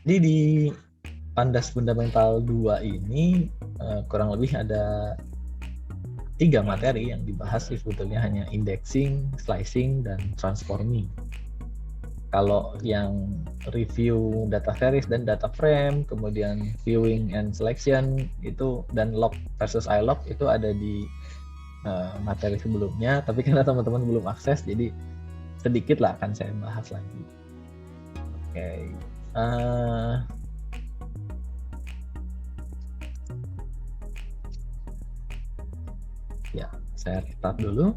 Jadi di Pandas Fundamental 2 ini kurang lebih ada 3 materi yang dibahas sih sebetulnya, hanya indexing, slicing, dan transforming. Kalau yang review data series dan data frame, kemudian viewing and selection itu, dan log versus ilog itu ada di materi sebelumnya, tapi karena teman-teman belum akses, jadi sedikit lah akan saya bahas lagi. Oke. Ya, saya start dulu.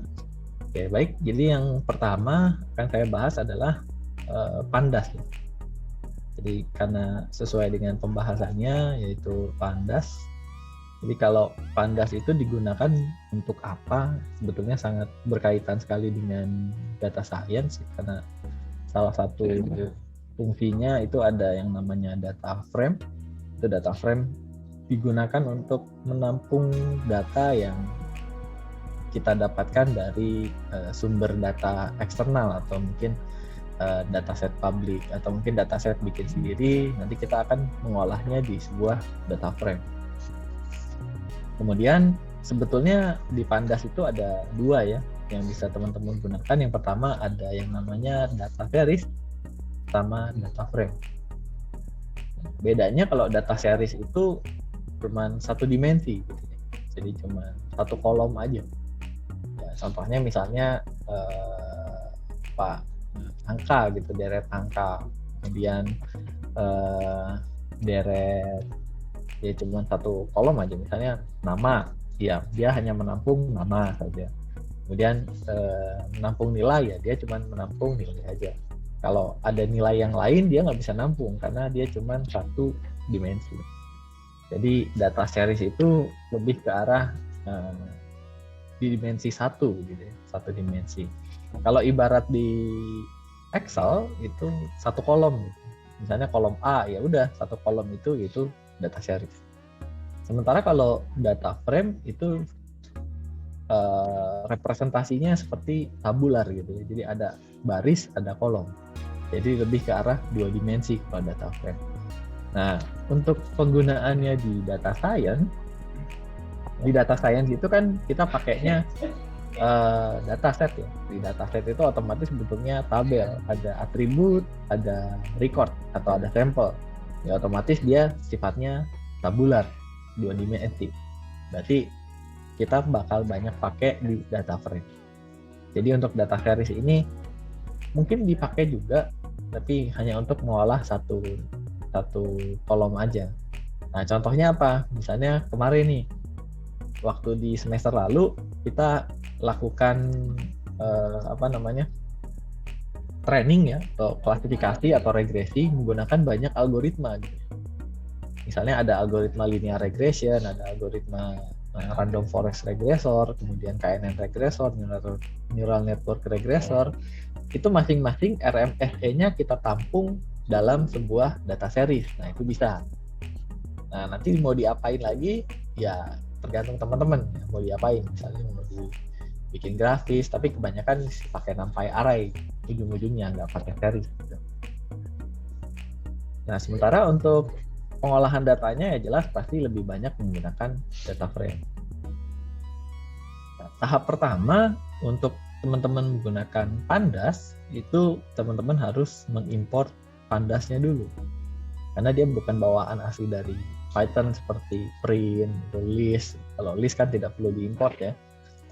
Oke, baik. Jadi yang pertama akan saya bahas adalah Pandas. Jadi karena sesuai dengan pembahasannya yaitu Pandas. Jadi kalau Pandas itu digunakan untuk apa? Sebetulnya sangat berkaitan sekali dengan data science, karena salah satu fungsinya itu ada yang namanya data frame. Itu data frame digunakan untuk menampung data yang kita dapatkan dari sumber data eksternal, atau mungkin dataset publik, atau mungkin dataset bikin sendiri. Nanti kita akan mengolahnya di sebuah data frame. Kemudian sebetulnya di Pandas itu ada 2 ya yang bisa teman-teman gunakan. Yang pertama ada yang namanya data series sama data frame. Bedanya kalau data series itu cuma satu dimensi gitu ya. Jadi cuma satu kolom aja. Ya, contohnya misalnya angka gitu, deret angka, kemudian deret ya cuma satu kolom aja, misalnya nama, ya dia hanya menampung nama saja. Kemudian menampung nilai, ya dia cuma menampung nilai aja. Kalau ada nilai yang lain dia nggak bisa nampung karena dia cuma satu dimensi. Jadi data series itu lebih ke arah di dimensi satu gitu ya, satu dimensi. Kalau ibarat di Excel itu satu kolom gitu. Misalnya kolom A, ya udah satu kolom itu data series. Sementara kalau data frame itu representasinya seperti tabular gitu ya. Jadi ada baris, ada kolom. Jadi lebih ke arah 2 dimensi kalau data frame. Nah, untuk penggunaannya di data science itu kan kita pakainya dataset ya. Di dataset itu otomatis bentuknya tabel, ada atribut, ada record atau ada sampel. Ya otomatis dia sifatnya tabular, 2 dimensi. Berarti kita bakal banyak pakai di data frame. Jadi untuk data series ini mungkin dipakai juga, tapi hanya untuk mengolah satu kolom aja. Nah, contohnya apa? Misalnya kemarin nih, waktu di semester lalu kita lakukan training ya, atau klasifikasi atau regresi menggunakan banyak algoritma gitu. Misalnya ada algoritma linear regression, ada algoritma random forest regressor, kemudian KNN regressor, neural network regressor. Itu masing-masing RMSE-nya kita tampung dalam sebuah data series. Nah, itu bisa. Nah, nanti mau diapain lagi ya tergantung teman-teman ya, mau diapain. Misalnya mau bikin grafis, tapi kebanyakan pakai NumPy array ujung-ujungnya, nggak pakai series gitu. Nah, sementara untuk pengolahan datanya ya jelas pasti lebih banyak menggunakan data frame. Nah, tahap pertama untuk teman-teman menggunakan Pandas itu teman-teman harus mengimport Pandasnya dulu, karena dia bukan bawaan asli dari Python seperti print atau list. Kalau list kan tidak perlu diimport ya,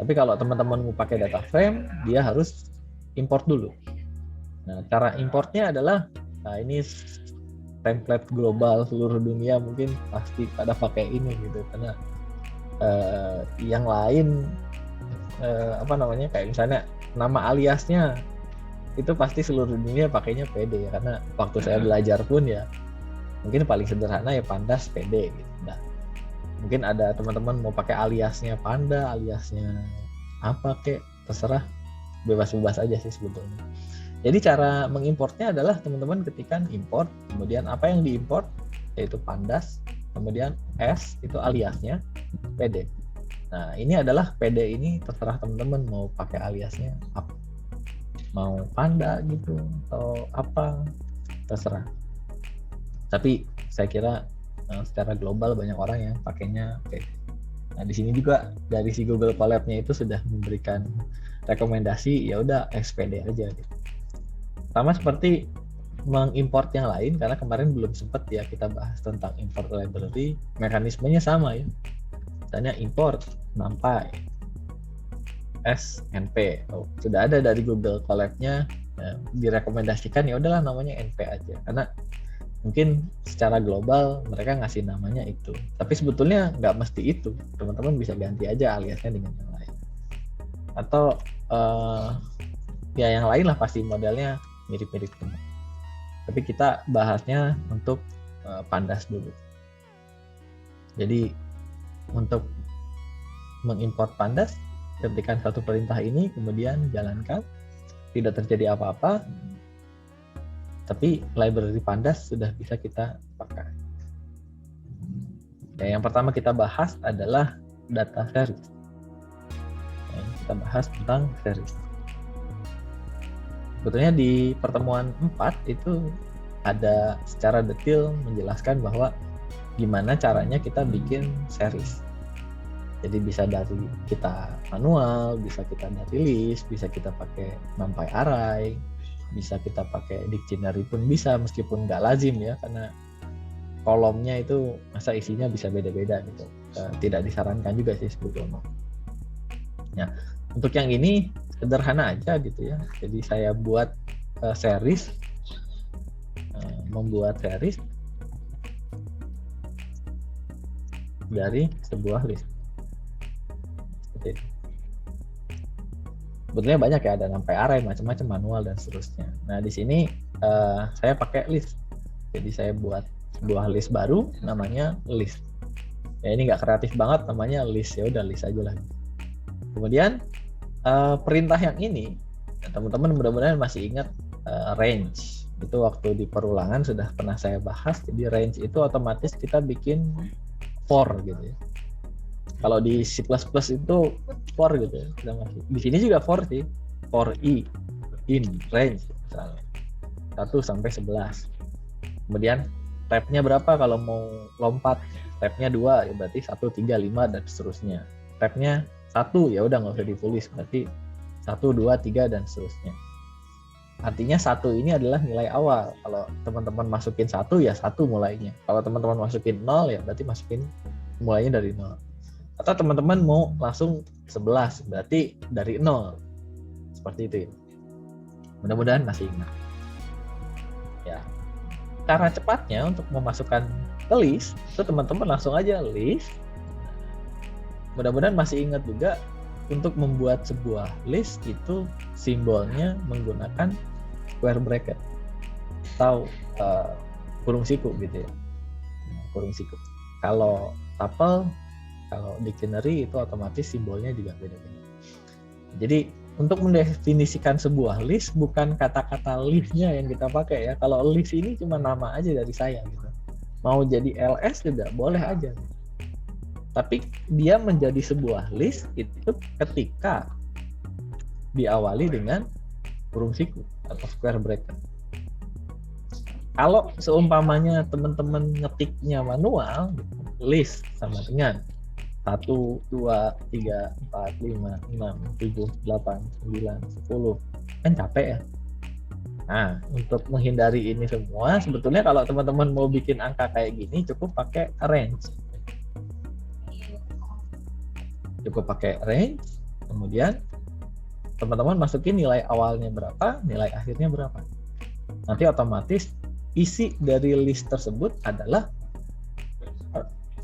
tapi kalau teman-teman mau pakai data frame dia harus import dulu. Nah, cara importnya adalah, nah ini template global seluruh dunia mungkin pasti pada pakai ini gitu, karena yang lain kayak misalnya nama aliasnya itu pasti seluruh dunia pakainya PD ya, karena waktu saya belajar pun ya mungkin paling sederhana ya Pandas PD gitu. Nah, mungkin ada teman-teman mau pakai aliasnya Panda, aliasnya apa kek, terserah, bebas-bebas aja sih sebetulnya. Jadi cara mengimportnya adalah teman-teman ketikan import, kemudian apa yang diimport yaitu Pandas, kemudian S itu aliasnya, PD. Nah, ini adalah PD ini terserah teman-teman mau pakai aliasnya apa, mau Panda gitu atau apa, terserah. Tapi saya kira secara global banyak orang yang pakainya PV. Nah, di sini juga dari si Google Colab-nya itu sudah memberikan rekomendasi, ya udah SPD aja gitu. Sama seperti mengimport yang lain, karena kemarin belum sempat ya kita bahas tentang import library, mekanismenya sama ya. Misalnya import NumPy SNP, sudah ada dari Google Colab-nya, direkomendasikan ya udahlah namanya NP aja, karena mungkin secara global mereka ngasih namanya itu, tapi sebetulnya nggak mesti itu, teman-teman bisa ganti aja aliasnya dengan yang lain, atau ya yang lain lah, pasti modelnya mirip-mirip semua. Tapi kita bahasnya untuk Pandas dulu. Jadi untuk mengimport Pandas, ketikkan satu perintah ini, kemudian jalankan, tidak terjadi apa-apa, tapi library Pandas sudah bisa kita pakai. Ya, yang pertama kita bahas adalah data series. Ya, kita bahas tentang series. Sebetulnya di pertemuan 4 itu ada secara detail menjelaskan bahwa gimana caranya kita bikin series. Jadi bisa dari kita manual, bisa kita dari list, bisa kita pakai NumPy array, bisa kita pakai dictionary pun bisa, meskipun nggak lazim ya, karena kolomnya itu masa isinya bisa beda-beda gitu. Tidak disarankan juga sih sebetulnya. Ya, untuk yang ini sederhana aja gitu ya. Jadi saya buat series, membuat series dari sebuah list. Sebetulnya banyak ya, ada NumPy array, macam-macam, manual dan seterusnya. Nah di sini saya pakai list. Jadi saya buat sebuah list baru, namanya list. Ya ini nggak kreatif banget, namanya list, ya udah list aja lah. Kemudian perintah yang ini, teman-teman mudah-mudahan masih ingat range. Itu waktu di perulangan sudah pernah saya bahas. Jadi range itu otomatis kita bikin for gitu ya. Kalau di C++ itu for gitu ya. Di sini juga for sih. For i in range misalnya 1 sampai 11. Kemudian tabnya berapa kalau mau lompat? Tabnya 2 ya berarti 1, 3, 5 dan seterusnya. Tabnya 1 ya udah nggak usah ditulis, berarti 1, 2, 3 dan seterusnya. Artinya 1 ini adalah nilai awal. Kalau teman-teman masukin 1 ya 1 mulainya. Kalau teman-teman masukin 0 ya berarti masukin mulainya dari 0. Atau teman-teman mau langsung 11 berarti dari 0. Seperti itu ya. Mudah-mudahan masih ingat. Ya. Cara cepatnya untuk memasukkan ke list itu teman-teman langsung aja list. Mudah-mudahan masih ingat juga untuk membuat sebuah list itu simbolnya menggunakan square bracket atau kurung siku gitu ya. Kurung siku. Kalau tuple, kalau dictionary itu otomatis simbolnya juga beda-beda. Jadi untuk mendefinisikan sebuah list bukan kata-kata listnya yang kita pakai ya. Kalau list ini cuma nama aja dari saya gitu. Mau jadi ls juga boleh aja. Tapi dia menjadi sebuah list itu ketika diawali dengan kurung siku atau square bracket. Kalau seumpamanya teman-teman ngetiknya manual, list sama dengan 1, 2, 3, 4, 5, 6, 7, 8, 9, 10. Kan capek ya. Nah, untuk menghindari ini semua, sebetulnya kalau teman-teman mau bikin angka kayak gini, cukup pakai range. Cukup pakai range, kemudian teman-teman masukin nilai awalnya berapa, nilai akhirnya berapa. Nanti otomatis isi dari list tersebut adalah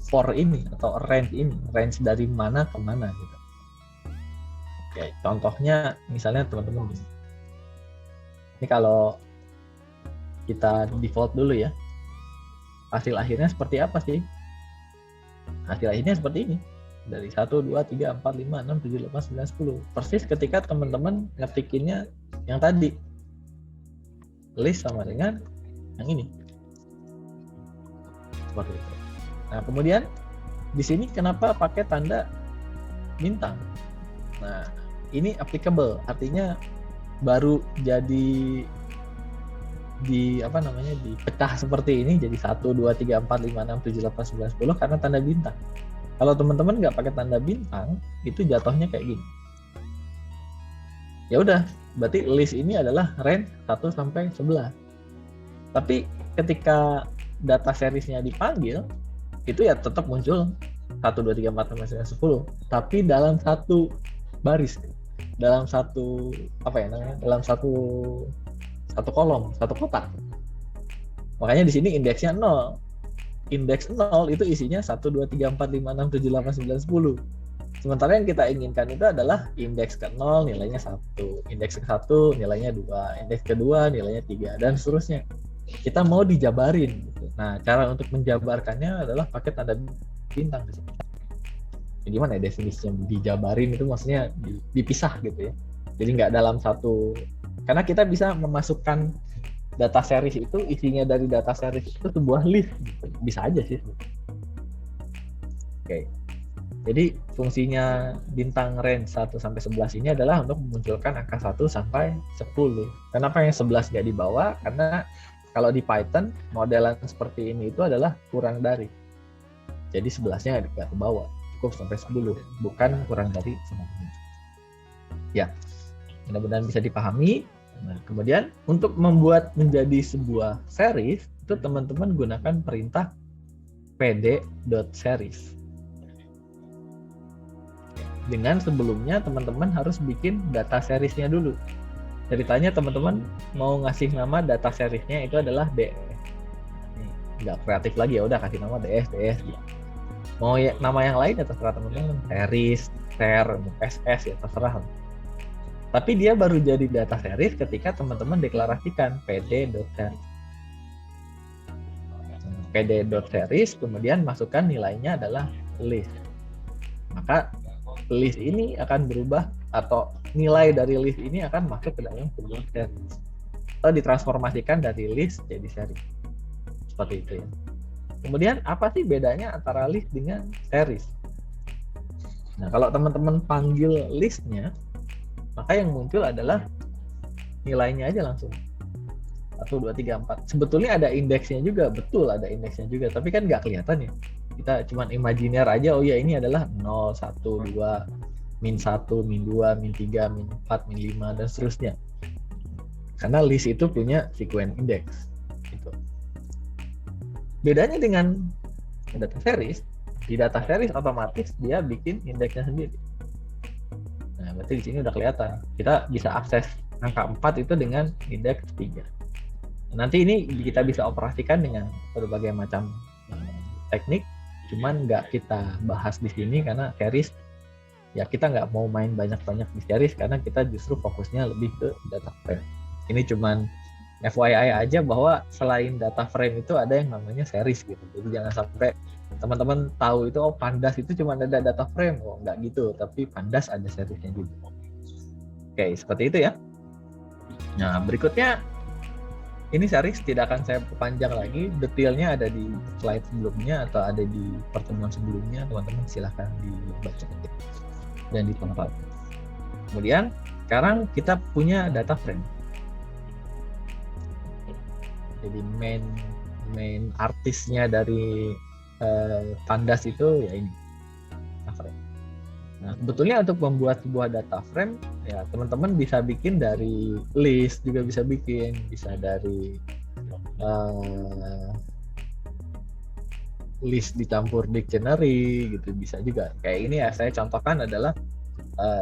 for ini atau range dari mana ke mana gitu. Oke, contohnya misalnya teman-teman ini kalau kita default dulu ya, hasil akhirnya seperti apa sih? Hasil akhirnya seperti ini, dari 1, 2, 3, 4, 5, 6, 7, 8, 9, 10. Persis ketika teman-teman ngetikinnya yang tadi, list sama dengan yang ini, seperti itu. Nah, kemudian di sini kenapa pakai tanda bintang? Nah, ini applicable, artinya baru jadi dipecah seperti ini jadi 1, 2, 3, 4, 5, 6, 7, 8, 9, 10 karena tanda bintang. Kalau teman-teman nggak pakai tanda bintang, itu jatuhnya kayak gini. Ya udah, berarti list ini adalah range 1 sampai 11. Tapi ketika data seriesnya dipanggil, itu ya tetap muncul 1, 2, 3, 4, 5, 6, 10. Tapi dalam satu baris, dalam satu dalam satu kolom, satu kotak. Makanya di sini indeksnya 0. Indeks 0 itu isinya 1, 2, 3, 4, 5, 6, 7, 8, 9, 10. Sementara yang kita inginkan itu adalah indeks ke 0 nilainya 1, indeks ke 1 nilainya 2, indeks kedua nilainya 3, dan seterusnya. Kita mau dijabarin. Nah, cara untuk menjabarkannya adalah pakai tanda bintang. Jadi gimana ya definisinya dijabarin itu, maksudnya dipisah gitu ya. Jadi nggak dalam satu, karena kita bisa memasukkan data series itu, isinya dari data series itu sebuah list, bisa aja sih. Oke. Jadi fungsinya bintang range 1 sampai 11 ini adalah untuk memunculkan angka 1 sampai 10. Kenapa yang 11 nggak dibawa? Karena kalau di Python modelan seperti ini itu adalah kurang dari. Jadi 11-nya nggak kebawa, cukup sampai 10, bukan kurang dari 9. Ya, mudah-mudahan bisa dipahami. Nah, kemudian untuk membuat menjadi sebuah series itu teman-teman gunakan perintah pd.series. Dengan sebelumnya teman-teman harus bikin data seriesnya dulu. Ceritanya teman-teman mau ngasih nama data seriesnya itu adalah DS. Nggak kreatif lagi, ya udah kasih nama DS. Mau nama yang lain ya terserah teman-teman. Series, share, SS ya terserah. Tapi dia baru jadi data series ketika teman-teman deklarasikan pd.series. pd.series kemudian masukkan nilainya adalah list. Maka list ini akan berubah, atau nilai dari list ini akan masuk ke dalam sebuah series. Atau ditransformasikan dari list jadi series. Seperti itu ya. Kemudian apa sih bedanya antara list dengan series? Nah, kalau teman-teman panggil listnya, maka yang muncul adalah nilainya aja langsung. 1, 2, 3, 4. Sebetulnya ada indeksnya juga, betul ada indeksnya juga, tapi kan nggak kelihatan ya. Kita cuman imajiner aja, oh ya ini adalah 0, 1, 2, min 1, min 2, min 3, min 4, min 5, dan seterusnya. Karena list itu punya sequence index. Gitu. Bedanya dengan data series, di data series otomatis dia bikin indeksnya sendiri. Nah, berarti di sini udah kelihatan. Kita bisa akses angka 4 itu dengan indeks 3. Nanti ini kita bisa operasikan dengan berbagai macam teknik, cuman nggak kita bahas di sini karena series, ya kita nggak mau main banyak-banyak di series karena kita justru fokusnya lebih ke data frame. Ini cuman FYI aja bahwa selain data frame itu ada yang namanya series gitu. Jadi jangan sampai teman-teman tahu itu Pandas itu cuma ada data frame, nggak gitu, tapi Pandas ada seriesnya juga. Oke, seperti itu ya. Nah, berikutnya ini series tidak akan saya panjang lagi, detailnya ada di slide sebelumnya atau ada di pertemuan sebelumnya, teman-teman silahkan dibaca dan ditonton. Kemudian sekarang kita punya data frame. Jadi main artisnya dari Pandas itu ya ini data frame. Nah, sebetulnya untuk membuat sebuah data frame ya teman-teman bisa bikin dari list, juga bisa bikin, bisa dari list dicampur dictionary gitu, bisa juga. Kayak ini ya saya contohkan adalah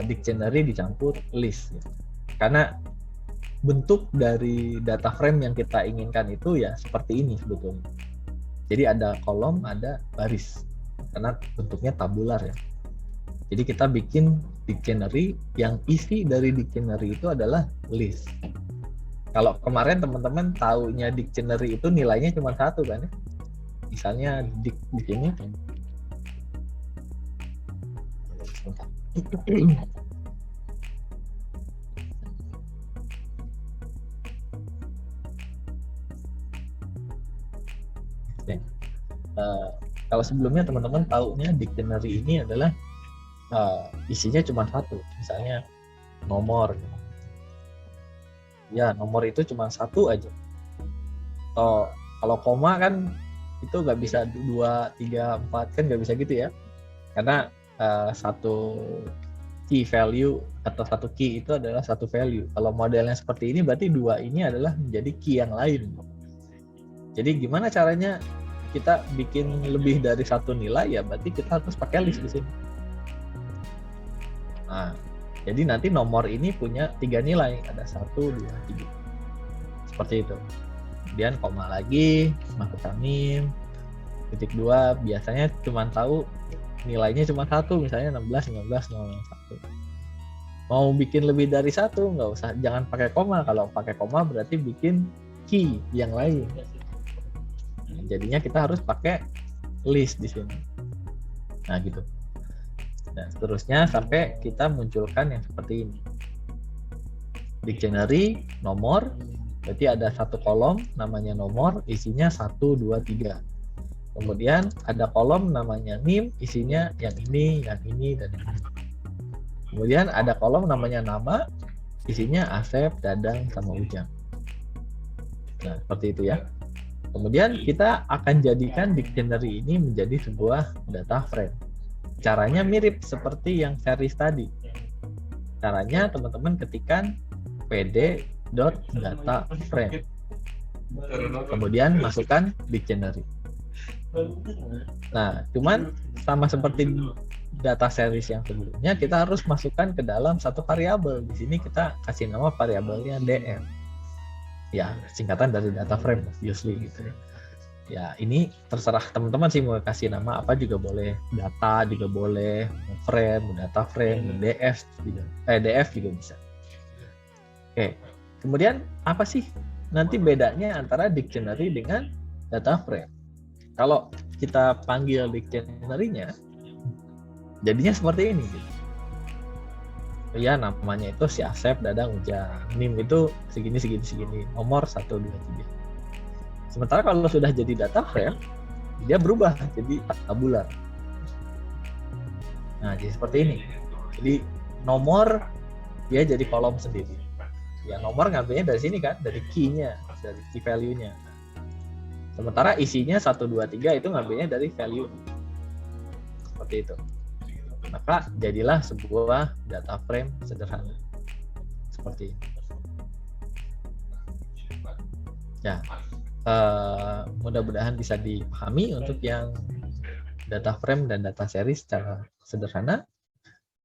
dictionary dicampur list ya. Karena bentuk dari data frame yang kita inginkan itu ya seperti ini sebetulnya. Jadi ada kolom, ada baris, karena bentuknya tabular ya. Jadi kita bikin dictionary yang isi dari dictionary itu adalah list. Kalau kemarin teman-teman taunya dictionary itu nilainya cuma 1 kan ya. Misalnya di sini. Kalau sebelumnya teman-teman taunya dictionary ini adalah isinya cuma 1, misalnya nomor. Ya, nomor itu cuma 1 aja. Atau kalau koma kan itu nggak bisa 2, 3, 4, kan nggak bisa gitu ya. Karena satu key value atau satu key itu adalah satu value. Kalau modelnya seperti ini berarti 2 ini adalah menjadi key yang lain. Jadi gimana caranya kita bikin lebih dari satu nilai, ya berarti kita harus pakai list di sini. Nah, jadi nanti nomor ini punya 3 nilai, ada 1, 2, 3. Seperti itu. Kemudian koma lagi, masukkan NIM, titik 2, biasanya cuma tahu nilainya cuma 1, misalnya 16, 19, 001. Mau bikin lebih dari 1, nggak usah, jangan pakai koma. Kalau pakai koma berarti bikin key yang lain. Jadinya kita harus pakai list di sini. Nah, gitu. Dan seterusnya sampai kita munculkan yang seperti ini. Dictionary, nomor, berarti ada satu kolom namanya nomor, isinya 1, 2, 3. Kemudian ada kolom namanya NIM, isinya yang ini, dan ini. Kemudian ada kolom namanya nama, isinya Asep, Dadang, sama Ujang. Nah, seperti itu ya. Kemudian kita akan jadikan dictionary ini menjadi sebuah data frame. Caranya mirip seperti yang series tadi. Caranya teman-teman ketikkan pd.dataframe. Kemudian masukkan dictionary. Nah, cuman sama seperti data series yang sebelumnya, kita harus masukkan ke dalam satu variabel. Di sini kita kasih nama variabelnya df. Ya, singkatan dari data frame obviously gitu ya. Ya, ini terserah teman-teman sih mau kasih nama apa juga boleh, data juga boleh, frame, data frame, df juga bisa. Oke. Kemudian apa sih nanti bedanya antara dictionary dengan data frame? Kalau kita panggil dictionary-nya jadinya seperti ini gitu. Ya, namanya itu si Asep, Dadang, Ujang. NIM itu segini, nomor 1, 2, 3. Sementara kalau sudah jadi data frame, dia berubah jadi tabular. Nah, jadi seperti ini. Jadi nomor dia jadi kolom sendiri. Ya, nomor ngambilnya dari sini kan, dari key-nya, dari key value-nya. Sementara isinya 1, 2, 3 itu ngambilnya dari value. Seperti itu. Maka jadilah sebuah data frame sederhana seperti ini. Ya, mudah-mudahan bisa dipahami untuk yang data frame dan data series secara sederhana.